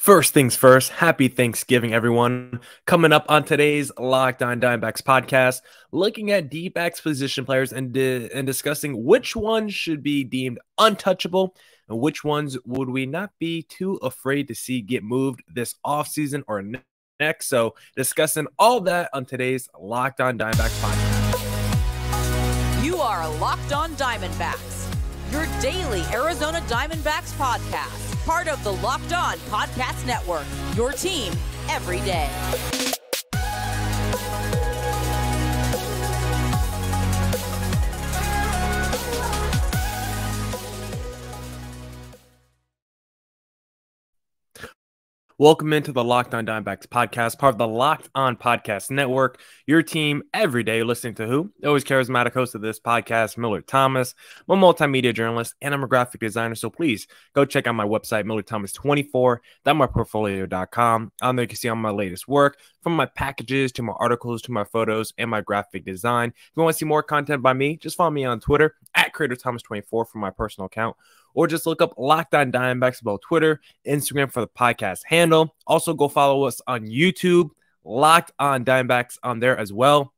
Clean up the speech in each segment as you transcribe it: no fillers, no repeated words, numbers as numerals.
First things first, happy Thanksgiving, everyone. Coming up on today's Locked On Diamondbacks podcast, looking at Dbacks position players and discussing which ones should be deemed untouchable and which ones would we not be too afraid to see get moved this offseason or next. So discussing all that on today's Locked On Diamondbacks podcast. You are Locked On Diamondbacks, your daily Arizona Diamondbacks podcast. Part of the Locked On Podcast Network, your team every day. Welcome into the Locked On Diamondbacks podcast, part of the Locked On Podcast Network, your team every day. Listening to who? The always charismatic host of this podcast, Millard Thomas. I'm a multimedia journalist and I'm a graphic designer, so please go check out my website, millardthomas24.myportfolio.com. On there you can see all my latest work, from my packages to my articles to my photos and my graphic design. If you want to see more content by me, just follow me on Twitter at CreatorThomas24 for my personal account, or just look up Locked On Diamondbacks about Twitter, Instagram for the podcast handle. Also, go follow us on YouTube, Locked On Diamondbacks on there as well.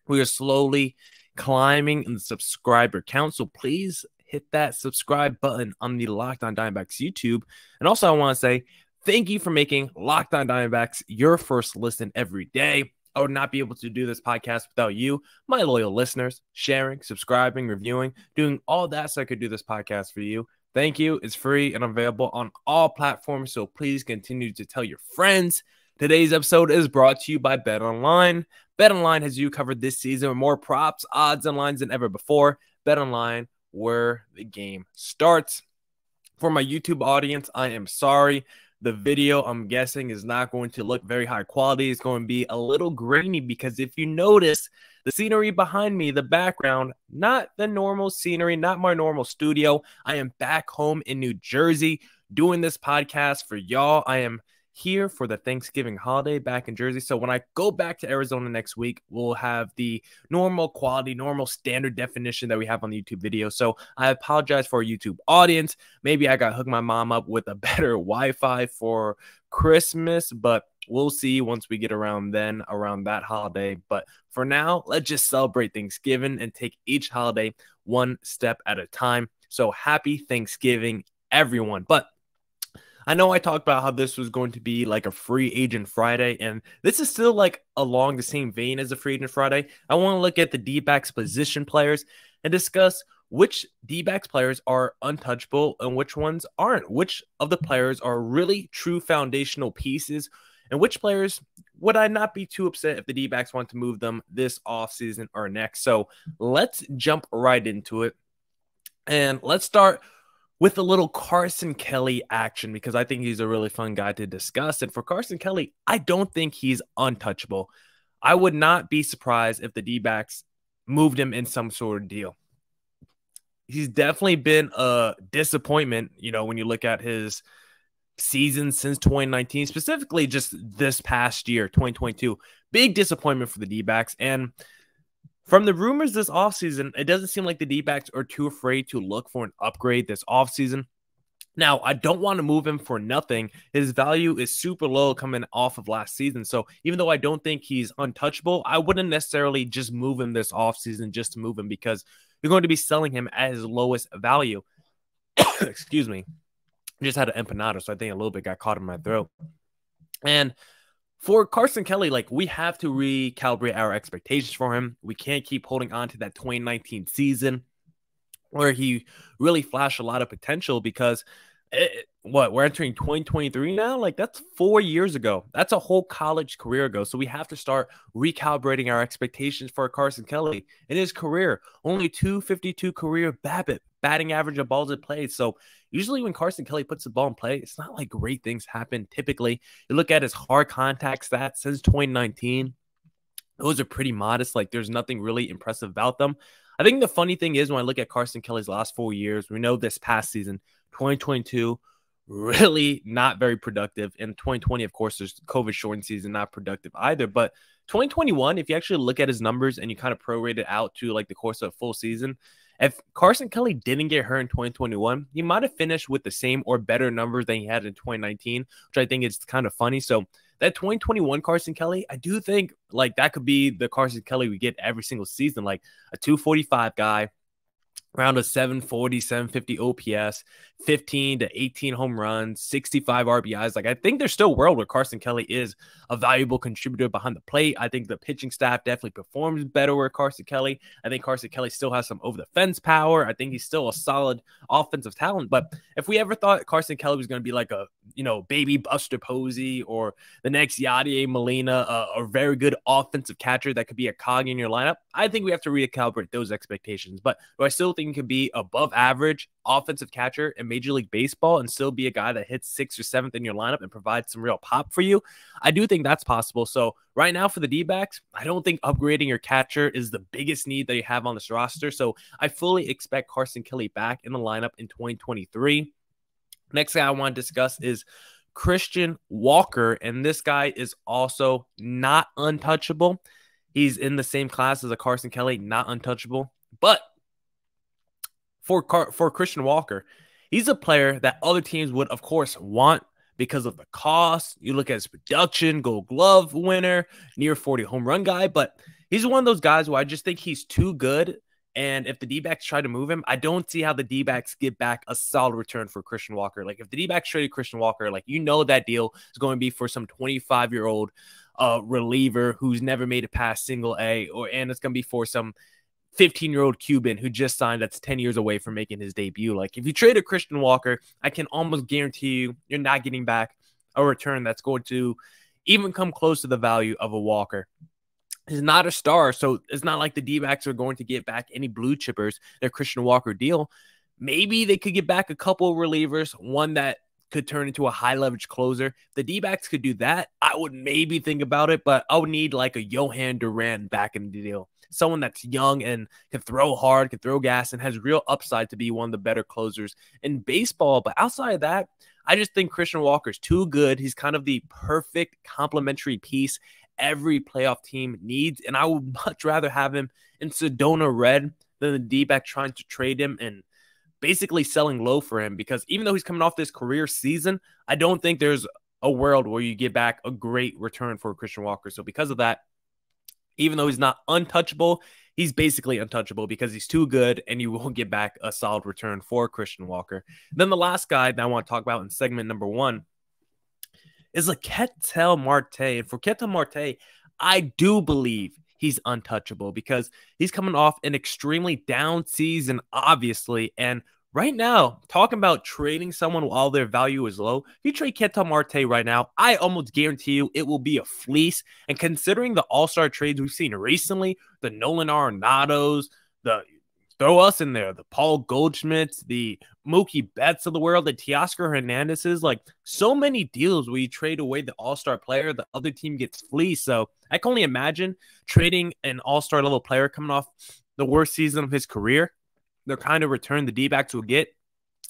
We are slowly climbing in the subscriber count, so please hit that subscribe button on the Locked On Diamondbacks YouTube. And also, I want to say thank you for making Locked On Diamondbacks your first listen every day. I would not be able to do this podcast without you, my loyal listeners, sharing, subscribing, reviewing, doing all that so I could do this podcast for you. Thank you. It's free and available on all platforms, so please continue to tell your friends. Today's episode is brought to you by BetOnline. BetOnline has you covered this season with more props, odds, and lines than ever before. BetOnline, where the game starts. For my YouTube audience, I am sorry. The video, I'm guessing, is not going to look very high quality. It's going to be a little grainy because if you notice, the scenery behind me, the background, not the normal scenery, not my normal studio. I am back home in New Jersey doing this podcast for y'all. I am here for the Thanksgiving holiday back in Jersey. So when I go back to Arizona next week, we'll have the normal quality, normal standard definition that we have on the YouTube video. So I apologize for our YouTube audience. Maybe I got to hook my mom up with a better Wi-Fi for Christmas, but we'll see once we get around that holiday. But for now, let's just celebrate Thanksgiving and take each holiday one step at a time. So happy Thanksgiving, everyone. But I know I talked about how this was going to be like a free agent Friday, and this is still like along the same vein as a free agent Friday. I want to look at the Dbacks position players and discuss which Dbacks players are untouchable and which ones aren't. Which of the players are really true foundational pieces, and which players would I not be too upset if the Dbacks want to move them this offseason or next. So let's jump right into it, and let's start with a little Carson Kelly action because I think he's a really fun guy to discuss. And for Carson Kelly, I don't think he's untouchable. I would not be surprised if the D-backs moved him in some sort of deal. He's definitely been a disappointment, when you look at his season since 2019, specifically just this past year, 2022. Big disappointment for the D-backs. And from the rumors this offseason, it doesn't seem like the D-backs are too afraid to look for an upgrade this offseason. Now, I don't want to move him for nothing. His value is super low coming off of last season. So even though I don't think he's untouchable, I wouldn't necessarily just move him this offseason just to move him because you're going to be selling him at his lowest value. Excuse me. I just had an empanada, so I think a little bit got caught in my throat. And for Carson Kelly, we have to recalibrate our expectations for him. We can't keep holding on to that 2019 season where he really flashed a lot of potential because we're entering 2023 now? That's 4 years ago. That's a whole college career ago. So we have to start recalibrating our expectations for Carson Kelly. In his career, only 252 career BABIP, batting average of balls at play. So usually when Carson Kelly puts the ball in play, it's not like great things happen. Typically, you look at his hard contact stats since 2019. Those are pretty modest. There's nothing really impressive about them. I think the funny thing is when I look at Carson Kelly's last 4 years, we know this past season, 2022, really not very productive. And 2020, of course, there's COVID shortened season, not productive either. But 2021, if you actually look at his numbers and you kind of prorate it out to the course of a full season, If Carson Kelly didn't get hurt in 2021, he might have finished with the same or better numbers than he had in 2019, which I think is kind of funny. So that 2021 Carson Kelly, I do think like that could be the Carson Kelly we get every single season, like a 245 guy, around a 740, 750 OPS, 15 to 18 home runs, 65 RBIs. Like, I think there's still a world where Carson Kelly is a valuable contributor behind the plate. I think the pitching staff definitely performs better with Carson Kelly. I think Carson Kelly still has some over the fence power. I think he's still a solid offensive talent. But if we ever thought Carson Kelly was going to be like a, baby Buster Posey or the next Yadier Molina, a very good offensive catcher that could be a cog in your lineup, I think we have to recalibrate those expectations. But do I still think he could be above average offensive catcher in Major League Baseball and still be a guy that hits 6th or 7th in your lineup and provides some real pop for you? I do think that's possible. So right now for the D-backs, I don't think upgrading your catcher is the biggest need that you have on this roster. So I fully expect Carson Kelly back in the lineup in 2023. Next guy I want to discuss is Christian Walker, and this guy is also not untouchable. He's in the same class as a Carson Kelly, not untouchable. But for Christian Walker, he's a player that other teams would, of course, want because of the cost. You look at his production, Gold Glove winner, near 40 home run guy, but he's one of those guys where I just think he's too good. And if the D-backs try to move him, I don't see how the D-backs get back a solid return for Christian Walker. Like, if the D-backs traded Christian Walker, like, that deal is going to be for some 25-year-old reliever who's never made it past single A, and it's going to be for some 15-year-old Cuban who just signed that's 10 years away from making his debut. Like, if you trade a Christian Walker, I can almost guarantee you're not getting back a return that's going to even come close to the value of a Walker. He's not a star, so it's not like the D-backs are going to get back any blue chippers their Christian Walker deal. Maybe they could get back a couple of relievers, one that could turn into a high-leverage closer. If the D-backs could do that, I would maybe think about it, but I would need like a Johan Duran back in the deal. Someone that's young and can throw hard, can throw gas, and has real upside to be one of the better closers in baseball. But outside of that, I just think Christian Walker's too good. He's kind of the perfect complementary piece every playoff team needs, and I would much rather have him in Sedona Red than the D-back trying to trade him and basically selling low for him, because even though he's coming off this career season, I don't think there's a world where you get back a great return for Christian Walker. So because of that, even though he's not untouchable, he's basically untouchable because he's too good and you won't get back a solid return for Christian Walker. Then the last guy that I want to talk about in segment number 1 is a Ketel Marte. And for Ketel Marte, I do believe he's untouchable because he's coming off an extremely down season, obviously. And right now, talking about trading someone while their value is low, if you trade Ketel Marte right now, I almost guarantee you it will be a fleece. And considering the all-star trades we've seen recently, the Nolan Arenados, throw us in there, the Paul Goldschmidts, the Mookie Betts of the world, the Teoscar Hernandez's, like so many deals where you trade away the all-star player, the other team gets fleeced. So I can only imagine trading an all-star level player coming off the worst season of his career, the kind of return the D-backs will get,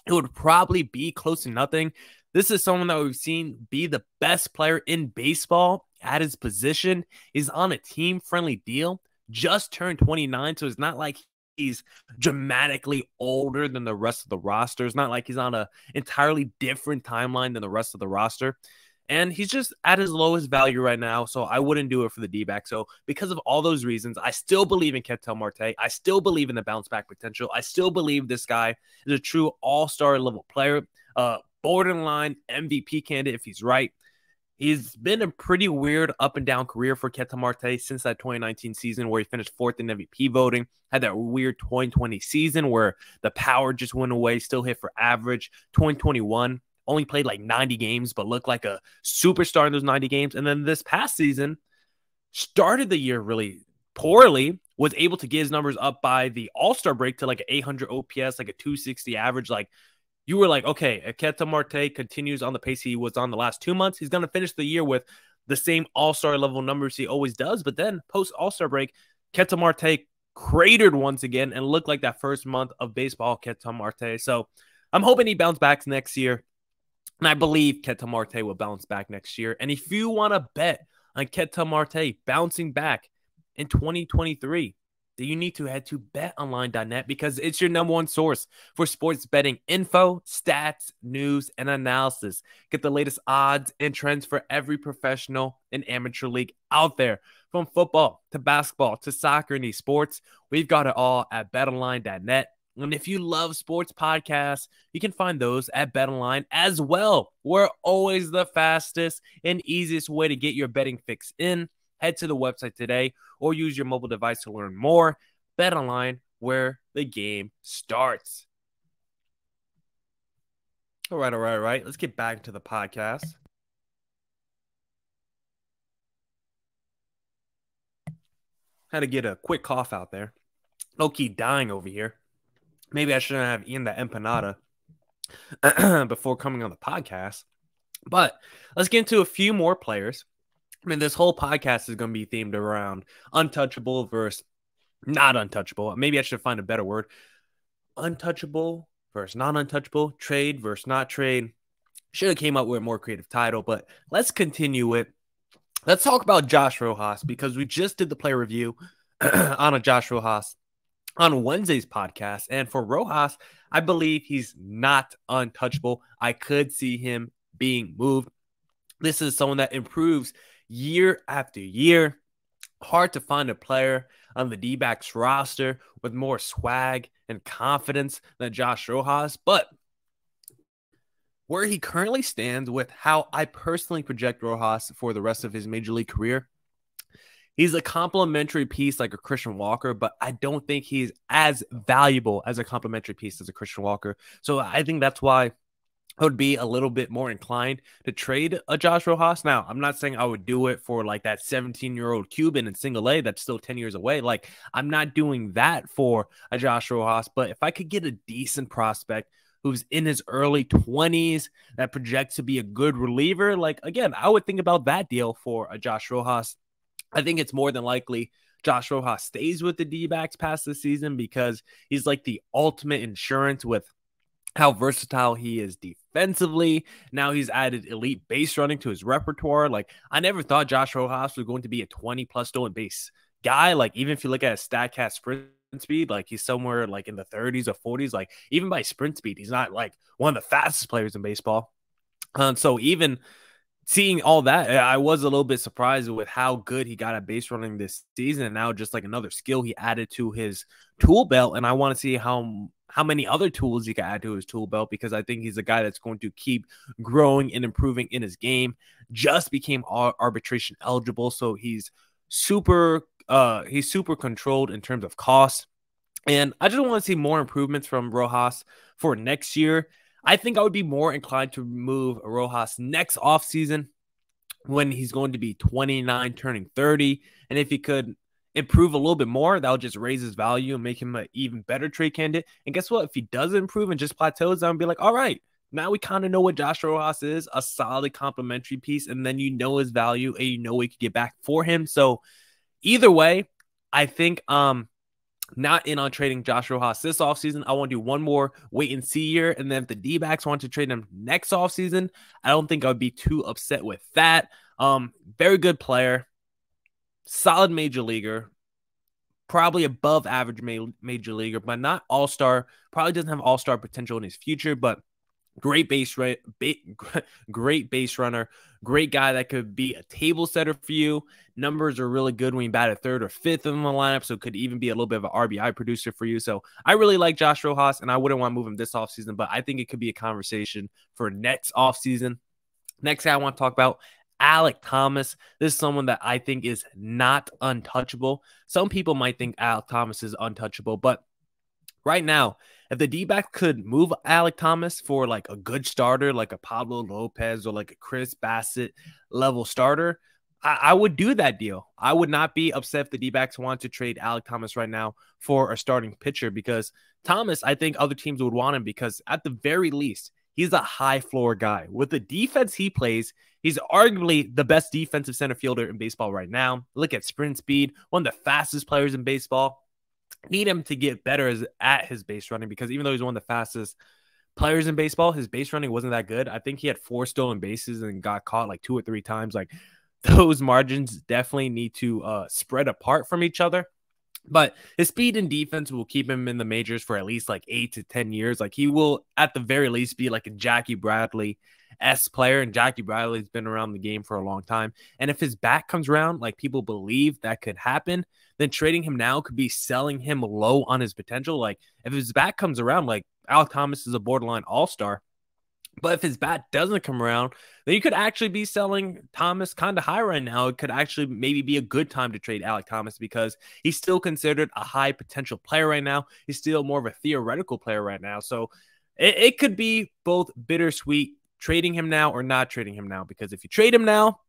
it would probably be close to nothing. This is someone that we've seen be the best player in baseball at his position. He's on a team-friendly deal, just turned 29, so it's not like he's dramatically older than the rest of the roster. It's not like he's on an entirely different timeline than the rest of the roster. And he's just at his lowest value right now, so I wouldn't do it for the D-backs. So because of all those reasons, I still believe in Ketel Marte. I still believe in the bounce-back potential. I still believe this guy is a true all-star level player, borderline MVP candidate if he's right. He's been a pretty weird up-and-down career for Ketel Marte since that 2019 season where he finished 4th in MVP voting, had that weird 2020 season where the power just went away, still hit for average. 2021, only played like 90 games, but looked like a superstar in those 90 games. And then this past season, started the year really poorly, was able to get his numbers up by the All-Star break to like an 800 OPS, like a 260 average. Like, you were like, okay, if Ketel Marte continues on the pace he was on the last 2 months, he's going to finish the year with the same all-star level numbers he always does. But then post-all-star break, Ketel Marte cratered once again and looked like that first month of baseball, Ketel Marte. So I'm hoping he bounces back next year. And I believe Ketel Marte will bounce back next year. And if you want to bet on Ketel Marte bouncing back in 2023, then you need to head to betonline.net because it's your number one source for sports betting info, stats, news, and analysis. Get the latest odds and trends for every professional and amateur league out there. From football to basketball to soccer and esports, we've got it all at betonline.net. And if you love sports podcasts, you can find those at BetOnline as well. We're always the fastest and easiest way to get your betting fix in. Head to the website today or use your mobile device to learn more. BetOnline, where the game starts. All right. Let's get back to the podcast. Had to get a quick cough out there. Low-key dying over here. Maybe I shouldn't have eaten that empanada before coming on the podcast. But let's get into a few more players. I mean, this whole podcast is going to be themed around untouchable versus not untouchable. Maybe I should find a better word. Untouchable versus non-untouchable. Trade versus not trade. Should have came up with a more creative title, but let's continue it. Let's talk about Josh Rojas because we just did the player review on a Josh Rojas on Wednesday's podcast. And for Rojas, I believe he's not untouchable. I could see him being moved. This is someone that improves year after year. Hard to find a player on the Dbacks roster with more swag and confidence than Josh Rojas. But where he currently stands with how I personally project Rojas for the rest of his major league career, he's a complementary piece like a Christian Walker, but I don't think he's as valuable as a complementary piece as a Christian Walker. So I think that's why I would be a little bit more inclined to trade a Josh Rojas. Now, I'm not saying I would do it for like that 17-year-old Cuban in single A that's still 10 years away. Like, I'm not doing that for a Josh Rojas, but if I could get a decent prospect who's in his early 20s that projects to be a good reliever, like, again, I would think about that deal for a Josh Rojas. I think it's more than likely Josh Rojas stays with the D-backs past the season because he's like the ultimate insurance with how versatile he is defensively. Now he's added elite base running to his repertoire. Like, I never thought Josh Rojas was going to be a 20-plus stolen base guy. Like, even if you look at his StatCast sprint speed, like he's somewhere like in the 30s or 40s. Like, even by sprint speed, he's not like one of the fastest players in baseball. So even seeing all that, I was a little bit surprised with how good he got at base running this season. And now just like another skill he added to his tool belt. And I want to see how many other tools he can add to his tool belt, because I think he's a guy that's going to keep growing and improving in his game. Just became arbitration eligible. So he's super controlled in terms of cost. And I just want to see more improvements from Rojas for next year. I think I would be more inclined to move Rojas next offseason when he's going to be 29, turning 30. And if he could improve a little bit more, that would just raise his value and make him an even better trade candidate. And guess what? If he does improve and just plateaus, I'll be like, all right, now we kind of know what Josh Rojas is, a solid complementary piece. And then you know his value and you know we could get back for him. So either way, I think not in on trading Josh Rojas this offseason. I want to do one more wait and see year. And then if the D-backs want to trade him next offseason, I don't think I would be too upset with that. Very good player, solid major leaguer, probably above average major leaguer, but not all-star. Probably doesn't have all-star potential in his future, but great base runner, great guy that could be a table setter for you. Numbers are really good when you bat at third or fifth in the lineup, so could even be a little bit of an RBI producer for you. So I really like Josh Rojas, and I wouldn't want to move him this offseason, but I think it could be a conversation for next offseason. Next guy I want to talk about, Alek Thomas. This is someone that I think is not untouchable. Some people might think Alek Thomas is untouchable, but right now, if the D-backs could move Alek Thomas for like a good starter, like a Pablo Lopez or like a Chris Bassett level starter, I would do that deal. I would not be upset if the D-backs want to trade Alek Thomas right now for a starting pitcher, because Thomas, I think other teams would want him because at the very least, he's a high floor guy. With the defense he plays, he's arguably the best defensive center fielder in baseball right now. Look at sprint speed, one of the fastest players in baseball. Need him to get better at his base running, because even though he's one of the fastest players in baseball, his base running wasn't that good. I think he had 4 stolen bases and got caught like 2 or 3 times. Like, those margins definitely need to spread apart from each other. But his speed and defense will keep him in the majors for at least like 8 to 10 years. Like he will at the very least be like a Jackie Bradley-esque player. And Jackie Bradley's been around the game for a long time. And if his back comes around, like people believe that could happen, then trading him now could be selling him low on his potential. Like if his back comes around, like Alek Thomas is a borderline all-star. But if his bat doesn't come around, then you could actually be selling Thomas kind of high right now. It could actually maybe be a good time to trade Alek Thomas because he's still considered a high potential player right now. He's still more of a theoretical player right now. So it could be both bittersweet trading him now or not trading him now, because if you trade him now,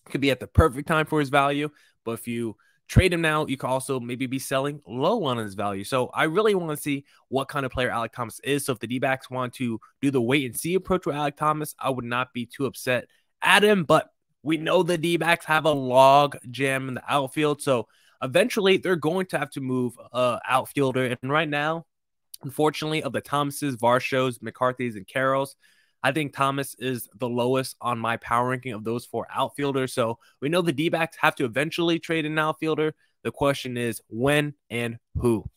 it could be at the perfect time for his value. But if you trade him now, you could also maybe be selling low on his value. So I really want to see what kind of player Alek Thomas is. So if the D-backs want to do the wait and see approach with Alek Thomas, I would not be too upset at him. But we know the D-backs have a log jam in the outfield. So eventually they're going to have to move outfielder. And right now, unfortunately, of the Thomases, Varshos, McCarthy's, and Carrolls, I think Thomas is the lowest on my power ranking of those 4 outfielders. So we know the D-backs have to eventually trade an outfielder. The question is when and who.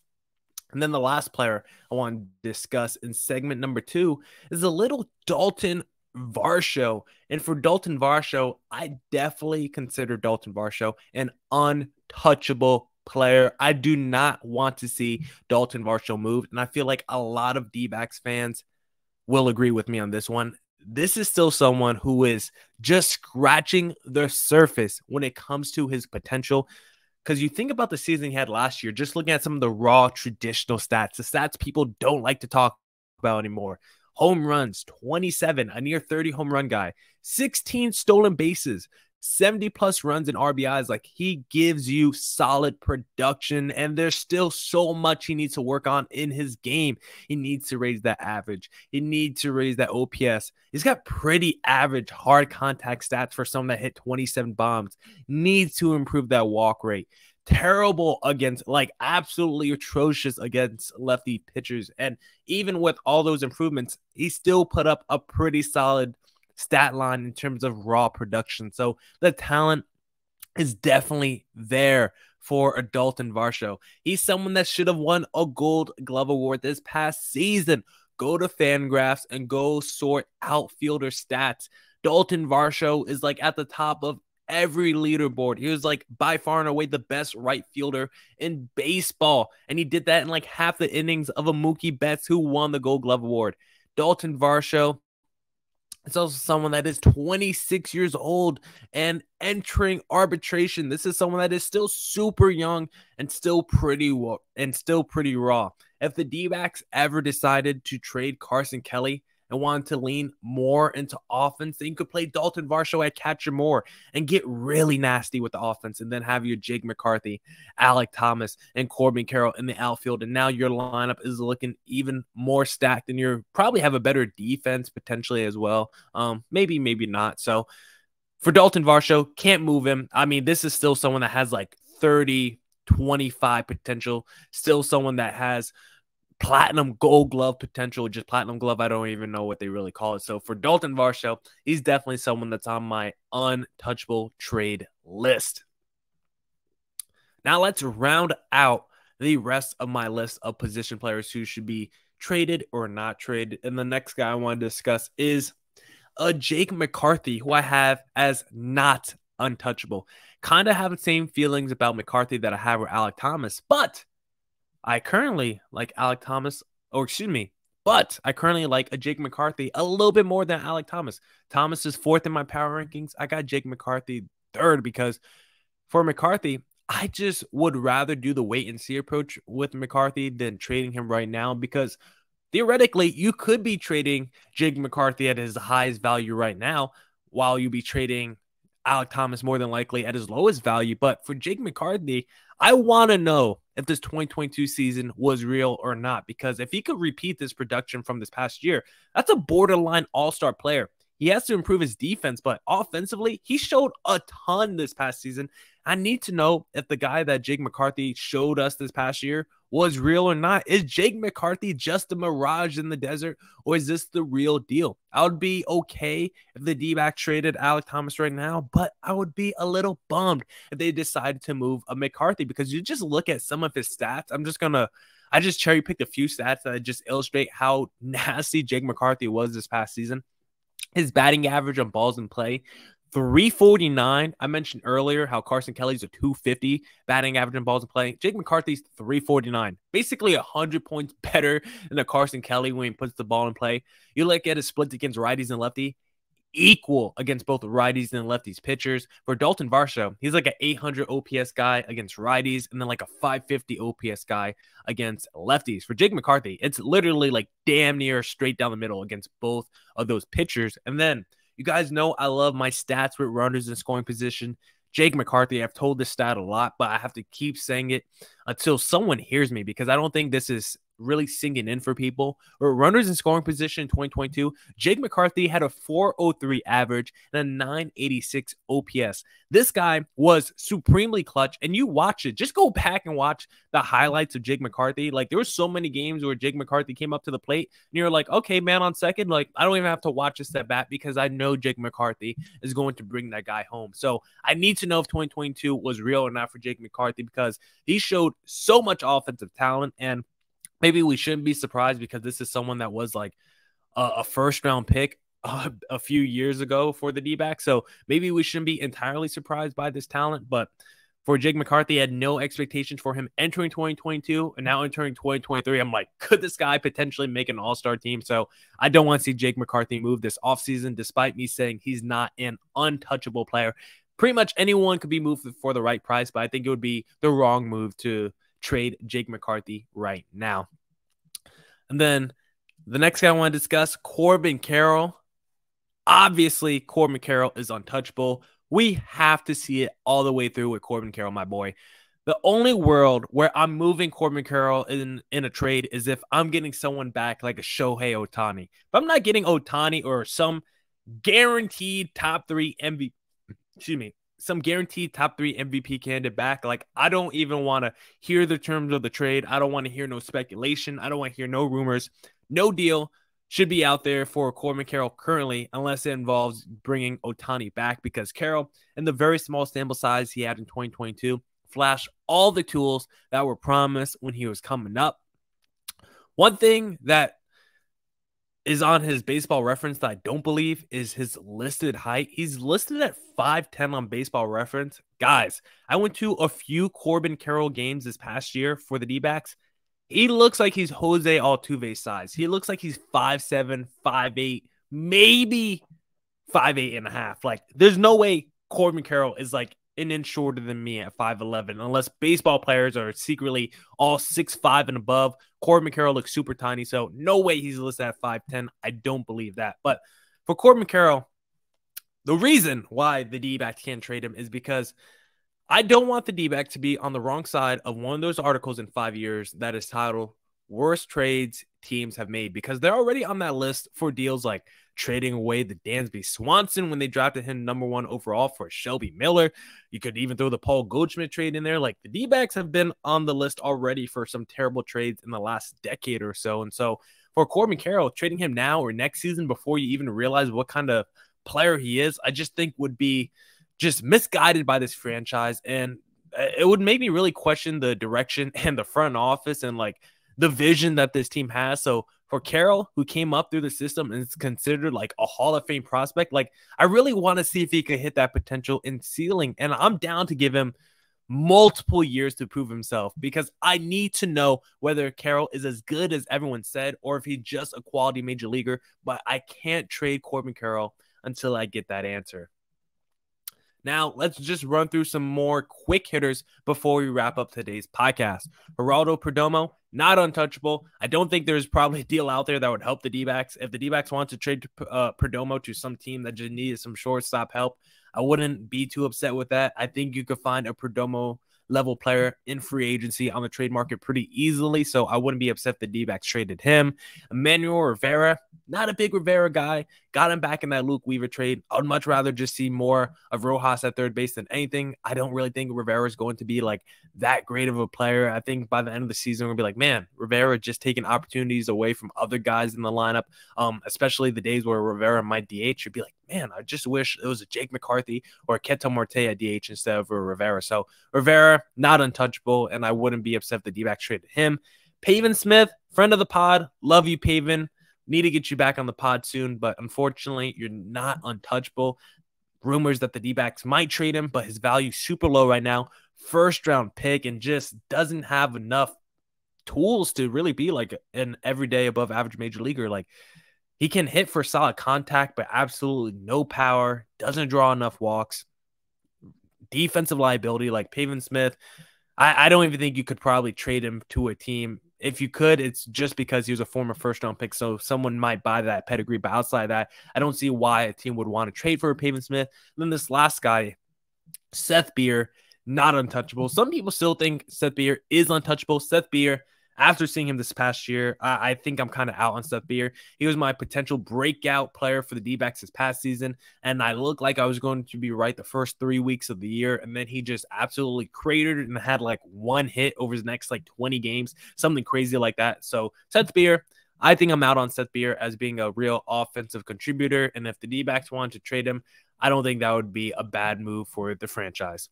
And then the last player I want to discuss in segment number 2 is a little Dalton Varsho. And for Dalton Varsho, I definitely consider Dalton Varsho an untouchable player. I do not want to see Dalton Varsho moved. And I feel like a lot of D-backs fans will agree with me on this one. This is still someone who is just scratching the surface when it comes to his potential. Because you think about the season he had last year, just looking at some of the raw traditional stats, the stats people don't like to talk about anymore. Home runs, 27, a near 30 home run guy, 16 stolen bases, 70 plus runs and RBIs. Like, he gives you solid production, and there's still so much he needs to work on in his game. He needs to raise that average. He needs to raise that OPS. He's got pretty average hard contact stats for someone that hit 27 bombs. Needs to improve that walk rate. Terrible against, like, absolutely atrocious against lefty pitchers. And even with all those improvements, he still put up a pretty solid stat line in terms of raw production. So the talent is definitely there for a Dalton Varsho. He's someone that should have won a Gold Glove Award this past season. Go to Fangraphs and go sort outfielder stats. Dalton Varsho is like at the top of every leaderboard. He was like by far and away the best right fielder in baseball. And he did that in like half the innings of a Mookie Betts, who won the Gold Glove Award. Dalton Varsho, it's also someone that is 26 years old and entering arbitration. This is someone that is still super young and still pretty raw. If the D-backs ever decided to trade Carson Kelly and wanted to lean more into offense, then you could play Dalton Varsho at catcher more and get really nasty with the offense, and then have your Jake McCarthy, Alek Thomas, and Corbin Carroll in the outfield. And now your lineup is looking even more stacked, and you probably have a better defense potentially as well. Maybe not. So for Dalton Varsho, can't move him. I mean, this is still someone that has like 30, 25 potential. Still someone that has platinum Gold Glove potential. Just platinum glove, I don't even know what they really call it. So for Dalton Varsho, he's definitely someone that's on my untouchable trade list. Now let's round out the rest of my list of position players who should be traded or not traded. And the next guy I want to discuss is Jake McCarthy, who I have as not untouchable. Kind of have the same feelings about McCarthy that I have with Alek Thomas, but I currently like Alek Thomas, but I currently like a Jake McCarthy a little bit more than Alek Thomas. Thomas is 4th in my power rankings. I got Jake McCarthy 3rd because for McCarthy, I just would rather do the wait and see approach with McCarthy than trading him right now, because theoretically you could be trading Jake McCarthy at his highest value right now while you be trading Alek Thomas more than likely at his lowest value. But for Jake McCarthy, I want to know if this 2022 season was real or not, because if he could repeat this production from this past year, that's a borderline all-star player. He has to improve his defense, but offensively, he showed a ton this past season. I need to know if the guy that Jake McCarthy showed us this past year was real or not. Is Jake McCarthy just a mirage in the desert, or is this the real deal? I would be okay if the D-backs traded Alek Thomas right now, but I would be a little bummed if they decided to move a McCarthy, because you just look at some of his stats. I just cherry picked a few stats that just illustrate how nasty Jake McCarthy was this past season. His batting average on balls in play, 349. I mentioned earlier how Carson Kelly's a 250 batting average on balls in play. Jake McCarthy's 349. Basically 100 points better than a Carson Kelly when he puts the ball in play. You look at his splits against righties and lefty, equal against both righties and lefties pitchers. For Dalton Varsho, he's like an 800 OPS guy against righties and then like a 550 OPS guy against lefties. For Jake McCarthy, it's literally like damn near straight down the middle against both of those pitchers. And then you guys know I love my stats with runners in scoring position. Jake McCarthy, I've told this stat a lot, but I have to keep saying it until someone hears me, because I don't think this is really sinking in for people. Or runners in scoring position in 2022, Jake McCarthy had a 403 average and a 986 OPS. This guy was supremely clutch, and you watch it. Just go back and watch the highlights of Jake McCarthy. Like, there were so many games where Jake McCarthy came up to the plate and you're like, okay, man, on second, like, I don't even have to watch a step back because I know Jake McCarthy is going to bring that guy home. So I need to know if 2022 was real or not for Jake McCarthy, because he showed so much offensive talent. And maybe we shouldn't be surprised, because this is someone that was like a first-round pick a few years ago for the D-backs. So maybe we shouldn't be entirely surprised by this talent. But for Jake McCarthy, I had no expectations for him entering 2022, and now entering 2023, I'm like, could this guy potentially make an all-star team? So I don't want to see Jake McCarthy move this offseason, despite me saying he's not an untouchable player. Pretty much anyone could be moved for the right price, but I think it would be the wrong move to trade Jake McCarthy right now. And then the next guy I want to discuss, Corbin Carroll. Obviously, Corbin Carroll is untouchable. We have to see it all the way through with Corbin Carroll, my boy. The only world where I'm moving Corbin Carroll in a trade is if I'm getting someone back like a Shohei Ohtani. If I'm not getting Ohtani or some guaranteed top 3 MVP, some guaranteed top 3 MVP candidate back, like, I don't even want to hear the terms of the trade. I don't want to hear no speculation. I don't want to hear no rumors. No deal should be out there for Corbin Carroll currently, unless it involves bringing Ohtani back, because Carroll, in the very small sample size he had in 2022, flashed all the tools that were promised when he was coming up. One thing that is on his baseball reference that I don't believe is his listed height. He's listed at 5'10" on baseball reference. Guys, I went to a few Corbin Carroll games this past year for the D-backs. He looks like he's Jose Altuve size. He looks like he's 5'7", 5'8", maybe 5'8.5". Like, there's no way Corbin Carroll is like an inch shorter than me at 5'11", unless baseball players are secretly all 6'5" and above. Corbin Carroll looks super tiny, so no way he's listed at 5'10". I don't believe that. But for Corbin Carroll, the reason why the D-backs can't trade him is because I don't want the D-backs to be on the wrong side of one of those articles in 5 years that is titled Worst Trades Teams Have Made, because they're already on that list for deals like trading away the Dansby Swanson when they drafted him #1 overall for Shelby Miller. You could even throw the Paul Goldschmidt trade in there. Like, the D-backs have been on the list already for some terrible trades in the last decade or so. And so for Corbin Carroll, trading him now or next season before you even realize what kind of player he is, I just think would be just misguided by this franchise. And it would make me really question the direction and the front office and like the vision that this team has. So for Carroll, who came up through the system and is considered like a Hall of Fame prospect, like, I really want to see if he could hit that potential in ceiling. And I'm down to give him multiple years to prove himself, because I need to know whether Carroll is as good as everyone said or if he's just a quality major leaguer. But I can't trade Corbin Carroll until I get that answer. Now, let's just run through some more quick hitters before we wrap up today's podcast. Geraldo Perdomo, not untouchable. I don't think there's probably a deal out there that would help the D-backs. If the D-backs want to trade Perdomo to some team that just needed some shortstop help, I wouldn't be too upset with that. I think you could find a Perdomo level player in free agency on the trade market pretty easily, so I wouldn't be upset if the D-backs traded him. Emmanuel Rivera, not a big Rivera guy. Got him back in that Luke Weaver trade. I would much rather just see more of Rojas at third base than anything. I don't really think Rivera is going to be like that great of a player. I think by the end of the season, we're going to be like, man, Rivera just taking opportunities away from other guys in the lineup, especially the days where Rivera might DH. You'd be like, man, I just wish it was a Jake McCarthy or a Ketel Marte at DH instead of a Rivera. So Rivera, not untouchable, and I wouldn't be upset if the D-backs traded him. Pavin Smith, friend of the pod. Love you, Pavin. Need to get you back on the pod soon, but unfortunately, you're not untouchable. Rumors that the D-backs might trade him, but his value super low right now. First-round pick and just doesn't have enough tools to really be like an everyday above average major leaguer. Like, he can hit for solid contact, but absolutely no power, doesn't draw enough walks. Defensive liability like Pavin Smith, I don't even think you could probably trade him to a team. If you could, it's just because he was a former first-round pick, so someone might buy that pedigree. But outside of that, I don't see why a team would want to trade for Pavin Smith. And then this last guy, Seth Beer, not untouchable. Some people still think Seth Beer is untouchable. Seth Beer, after seeing him this past year, I think I'm kind of out on Seth Beer. He was my potential breakout player for the D-backs this past season, and I looked like I was going to be right the first 3 weeks of the year, and then he just absolutely cratered and had like one hit over his next like 20 games, something crazy like that. So Seth Beer, I think I'm out on Seth Beer as being a real offensive contributor, and if the D-backs wanted to trade him, I don't think that would be a bad move for the franchise.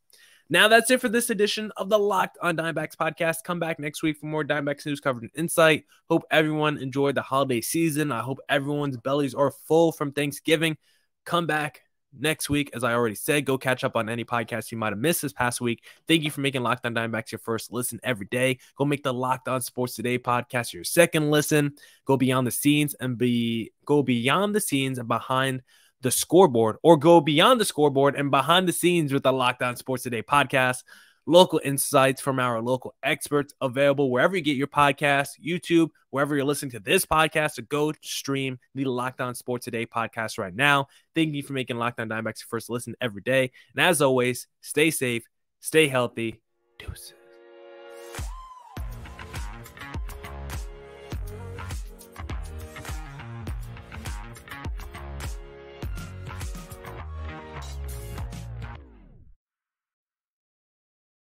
Now, that's it for this edition of the Locked on Diamondbacks podcast. Come back next week for more Diamondbacks news covered in insight. Hope everyone enjoyed the holiday season. I hope everyone's bellies are full from Thanksgiving. Come back next week. As I already said, go catch up on any podcast you might have missed this past week. Thank you for making Locked on Diamondbacks your first listen every day. Go make the Locked on Sports Today podcast your second listen. Go beyond the scenes and behind the scoreboard, or go beyond the scoreboard and behind the scenes with the Locked On Sports Today podcast. Local insights from our local experts available wherever you get your podcasts, YouTube, wherever you're listening to this podcast. So go stream the Locked On Sports Today podcast right now. Thank you for making Locked On Diamondbacks your first listen every day. And as always, stay safe, stay healthy. Deuces.